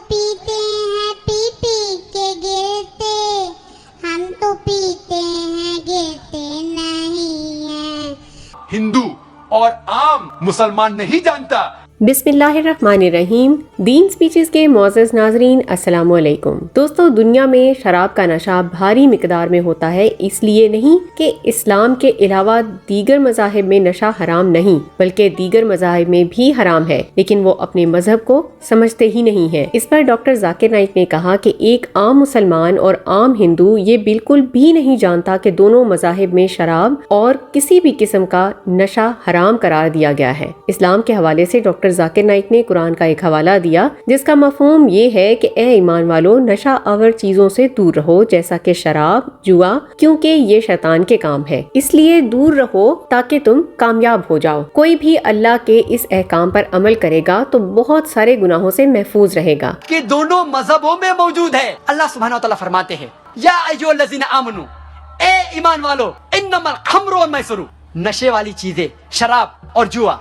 پیتے ہیں پی پی کے گرتے، ہم تو پیتے ہیں گرتے نہیں ہیں۔ ہندو اور عام مسلمان نہیں جانتا۔ بسم اللہ الرحمن الرحیم۔ دین سپیچز کے معزز ناظرین، السلام علیکم۔ دوستو، دنیا میں شراب کا نشہ بھاری مقدار میں ہوتا ہے، اس لیے نہیں کہ اسلام کے علاوہ دیگر مذاہب میں نشہ حرام نہیں، بلکہ دیگر مذاہب میں بھی حرام ہے، لیکن وہ اپنے مذہب کو سمجھتے ہی نہیں ہیں۔ اس پر ڈاکٹر ذاکر نائک نے کہا کہ ایک عام مسلمان اور عام ہندو یہ بالکل بھی نہیں جانتا کہ دونوں مذاہب میں شراب اور کسی بھی قسم کا نشہ حرام قرار دیا گیا ہے۔ اسلام کے حوالے سے ڈاکٹر ذاکر نائک نے قرآن کا ایک حوالہ دیا جس کا مفہوم یہ ہے کہ اے ایمان والو، نشہ آور چیزوں سے دور رہو، جیسا کہ شراب، جوا، کیونکہ یہ شیطان کے کام ہے، اس لیے دور رہو تاکہ تم کامیاب ہو جاؤ۔ کوئی بھی اللہ کے اس احکام پر عمل کرے گا تو بہت سارے گناہوں سے محفوظ رہے گا۔ کہ دونوں مذہبوں میں موجود ہے۔ اللہ سبحانہ وتعالی فرماتے ہیں یا ایھا الذین آمنو، اے ایمان والو، انما الخمر والمیسر، نشے والی چیزیں، شراب اور جوا،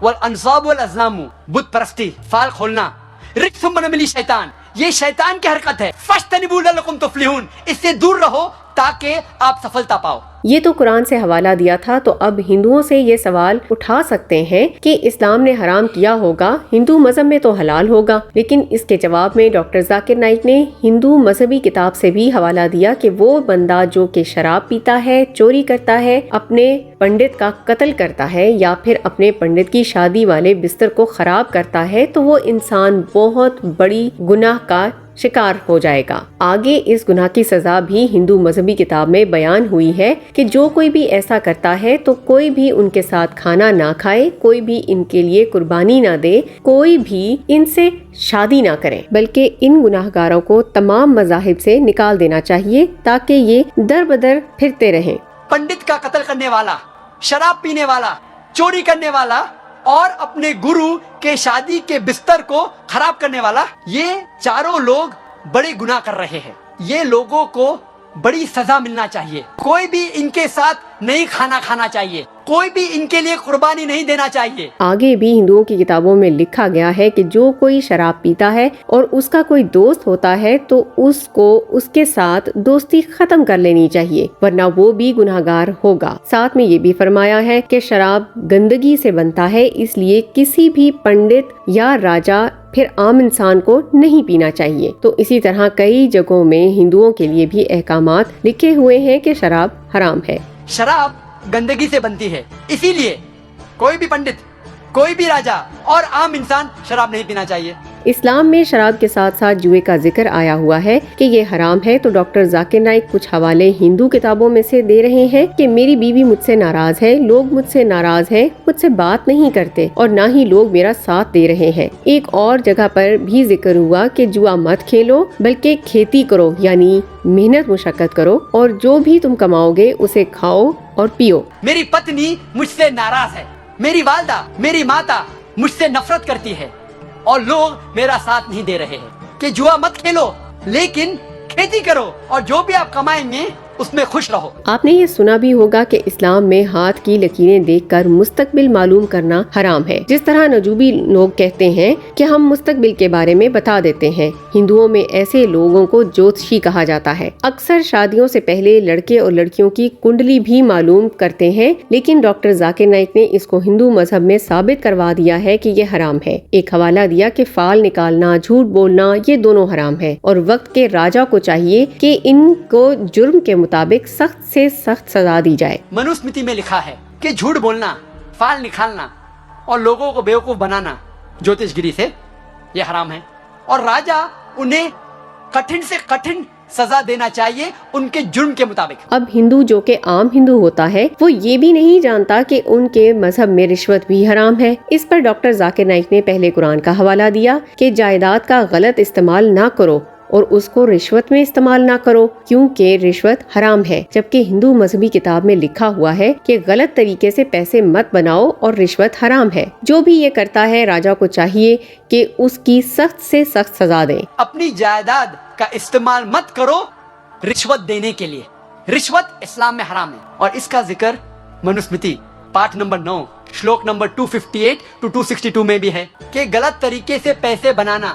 والانصاب والازلام، بت پرستی، فال کھولنا، رجس من عمل شیطان، یہ شیطان کی حرکت ہے، فاجتنبوہ لعلکم تفلحون، اس سے دور رہو تاکہ آپ سفلتا پاؤ۔ یہ تو قرآن سے حوالہ دیا تھا، تو اب ہندوؤں سے یہ سوال اٹھا سکتے ہیں کہ اسلام نے حرام کیا ہوگا، ہندو مذہب میں تو حلال ہوگا، لیکن اس کے جواب میں ڈاکٹر ذاکر نائک نے ہندو مذہبی کتاب سے بھی حوالہ دیا کہ وہ بندہ جو کہ شراب پیتا ہے، چوری کرتا ہے، اپنے پنڈت کا قتل کرتا ہے یا پھر اپنے پنڈت کی شادی والے بستر کو خراب کرتا ہے، تو وہ انسان بہت بڑی گناہ کا شکار ہو جائے گا۔ آگے اس گناہ کی سزا بھی ہندو مذہبی کتاب میں بیان ہوئی ہے کہ جو کوئی بھی ایسا کرتا ہے تو کوئی بھی ان کے ساتھ کھانا نہ کھائے، کوئی بھی ان کے لیے قربانی نہ دے، کوئی بھی ان سے شادی نہ کرے، بلکہ ان گناہگاروں کو تمام مذاہب سے نکال دینا چاہیے تاکہ یہ در بدر پھرتے رہیں۔ پنڈت کا قتل کرنے والا، شراب پینے والا، چوری کرنے والا اور اپنے گرو کے شادی کے بستر کو خراب کرنے والا، یہ چاروں لوگ بڑے گناہ کر رہے ہیں۔ یہ لوگوں کو بڑی سزا ملنا چاہیے، کوئی بھی ان کے ساتھ نہیں کھانا کھانا چاہیے، کوئی بھی ان کے لیے قربانی نہیں دینا چاہیے۔ آگے بھی ہندوؤں کی کتابوں میں لکھا گیا ہے کہ جو کوئی شراب پیتا ہے اور اس کا کوئی دوست ہوتا ہے تو اس کو اس کے ساتھ دوستی ختم کر لینی چاہیے، ورنہ وہ بھی گناہگار ہوگا۔ ساتھ میں یہ بھی فرمایا ہے کہ شراب گندگی سے بنتا ہے، اس لیے کسی بھی پنڈت یا راجا پھر عام انسان کو نہیں پینا چاہیے۔ تو اسی طرح کئی جگہوں میں ہندوؤں کے لیے بھی احکامات لکھے ہوئے ہیں کہ شراب حرام ہے۔ شراب گندگی سے بنتی ہے، اسی لیے کوئی بھی پنڈت، کوئی بھی راجا اور عام انسان شراب نہیں پینا چاہیے۔ اسلام میں شراب کے ساتھ ساتھ جوئے کا ذکر آیا ہوا ہے کہ یہ حرام ہے، تو ڈاکٹر ذاکر نائک کچھ حوالے ہندو کتابوں میں سے دے رہے ہیں کہ میری بیوی مجھ سے ناراض ہے، لوگ مجھ سے ناراض ہیں، مجھ سے بات نہیں کرتے اور نہ ہی لوگ میرا ساتھ دے رہے ہیں۔ ایک اور جگہ پر بھی ذکر ہوا کہ جوا مت کھیلو بلکہ کھیتی کرو، یعنی محنت مشقت کرو، اور جو بھی تم کماؤ گے اسے کھاؤ اور پیو۔ میری پتنی مجھ سے ناراض ہے، میری والدہ، میری ماتا مجھ سے نفرت کرتی ہے اور لوگ میرا ساتھ نہیں دے رہے ہیں کہ جوا مت کھیلو لیکن کھیتی کرو اور جو بھی آپ کمائیں گے اس میں خوش رہو۔ آپ نے یہ سنا بھی ہوگا کہ اسلام میں ہاتھ کی لکیریں دیکھ کر مستقبل معلوم کرنا حرام ہے۔ جس طرح نجومی لوگ کہتے ہیں کہ ہم مستقبل کے بارے میں بتا دیتے ہیں، ہندوؤں میں ایسے لوگوں کو جوتشی کہا جاتا ہے۔ اکثر شادیوں سے پہلے لڑکے اور لڑکیوں کی کنڈلی بھی معلوم کرتے ہیں، لیکن ڈاکٹر ذاکر نائک نے اس کو ہندو مذہب میں ثابت کروا دیا ہے کہ یہ حرام ہے۔ ایک حوالہ دیا کہ فال نکالنا، جھوٹ بولنا، یہ دونوں حرام ہے اور وقت کے راجا کو چاہیے کہ ان کو جرم کے مطابق سخت سے سخت سزا دی جائے۔ منوسمرتی میں لکھا ہے کہ جھوٹ بولنا، فال نکالنا اور لوگوں کو بیوقوف بنانا جوتش گری سے یہ حرام ہے، اور راجا انہیں کٹھن سے کٹھن سزا دینا چاہیے ان کے جرم کے مطابق۔ اب ہندو جو کہ عام ہندو ہوتا ہے وہ یہ بھی نہیں جانتا کہ ان کے مذہب میں رشوت بھی حرام ہے۔ اس پر ڈاکٹر ذاکر نائک نے پہلے قرآن کا حوالہ دیا کہ جائیداد کا غلط استعمال نہ کرو اور اس کو رشوت میں استعمال نہ کرو، کیونکہ رشوت حرام ہے، جبکہ ہندو مذہبی کتاب میں لکھا ہوا ہے کہ غلط طریقے سے پیسے مت بناؤ اور رشوت حرام ہے۔ جو بھی یہ کرتا ہے راجا کو چاہیے کہ اس کی سخت سے سخت سزا دیں۔ اپنی جائیداد کا استعمال مت کرو رشوت دینے کے لیے، رشوت اسلام میں حرام ہے، اور اس کا ذکر منوسمرتی پارٹ نمبر 9 شلوک نمبر 258 to 262 میں بھی ہے کہ غلط طریقے سے پیسے بنانا